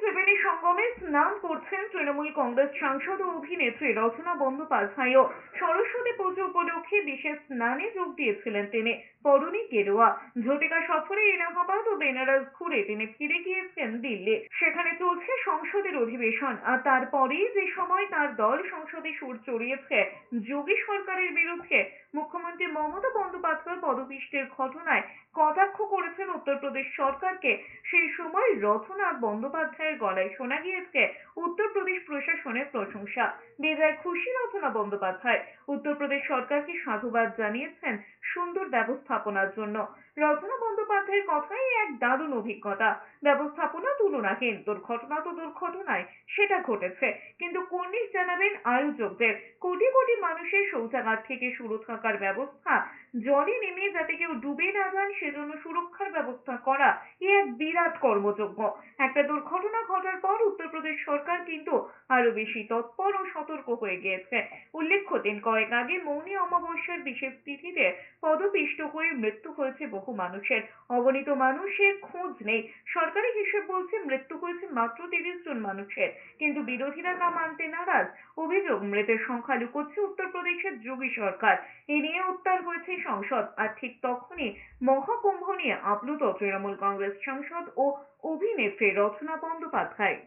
ত্রিবেণী সঙ্গমে স্নান করছেন তৃণমূল কংগ্রেস সাংসদ ও অভিনেত্রী রচনা বন্দ্যোপাধ্যায়ও। সরস্বতী পুজো উপলক্ষে বিশেষ স্নানে যোগ দিয়েছিলেন তিনি। পরনে গেরুয়া। ঝটিকা সফরে এলাহাবাদ ও বেনারস ঘুরে তিনি ফিরে গিয়েছেন দিল্লি। সেখানে চলছে সংসদের অধিবেশন, আর তারপরেই যে সময় তার দল সংসদে সুর চড়িয়েছে যোগী সরকারের বিরুদ্ধে, মুখ্যমন্ত্রী মমতা বন্দ্যোপাধ্যায় পদপিষ্টের ঘটনায় কটাক্ষ করেছেন উত্তরপ্রদেশ সরকারকে, সেই সময় রচনা বন্দ্যোপাধ্যায়ের গলায় শোনা গিয়েছে উত্তরপ্রদেশ প্রশাসনের প্রশংসা। বেজায় খুশি রচনা বন্দ্যোপাধ্যায়। উত্তরপ্রদেশ সরকারকে সাধুবাদ জানিয়েছেন সুন্দর ব্যবস্থাপনার জন্য। রচনা বন্দ্যোপাধ্যায়ের কথাই এক দারুণ অভিজ্ঞতা। ব্যবস্থাপনা তুলনাহীন। দুর্ঘটনা তো দুর্ঘটনায়, সেটা ঘটেছে, কিন্তু কুর্নিশ জানাবেন আয়োজকদের। কোটি কোটি মানুষের শৌচাগার থেকে শুরু থাকার ব্যবস্থা, জলে নেমে যাতে কেউ ডুবে না যান সেজন্য সুরক্ষার ব্যবস্থা করা, এ এক বিরাট কর্মযজ্ঞ। একটা দুর্ঘটনা ঘটার পর উত্তরপ্রদেশ সরকার কিন্তু আরো বেশি তৎপর ও সতর্ক হয়ে গিয়েছে। উল্লেখ্য, দিন কয়েক আগে মৌনী অমাবস্যার বিশেষ তিথিতে পদপিষ্ট হয়ে মৃত্যু হয়েছে বহু মানুষের। অগণিত মানুষের খোঁজ নেই। সরকারি হিসেব বলছে মৃত্যু হয়েছে মাত্র 30 জন মানুষের, কিন্তু বিরোধীরা তা মানতে নারাজ। অভিযোগ, মৃতের সংখ্যা লুকোচ্ছে উত্তরপ্রদেশের যোগী সরকার। এ নিয়ে উত্তাল হয়েছে সংসদ, আর ঠিক তখনই মহাকুম্ভ নিয়ে আপ্লুত তৃণমূল কংগ্রেস সাংসদ ও অভিনেত্রী রচনা বন্দ্যোপাধ্যায়।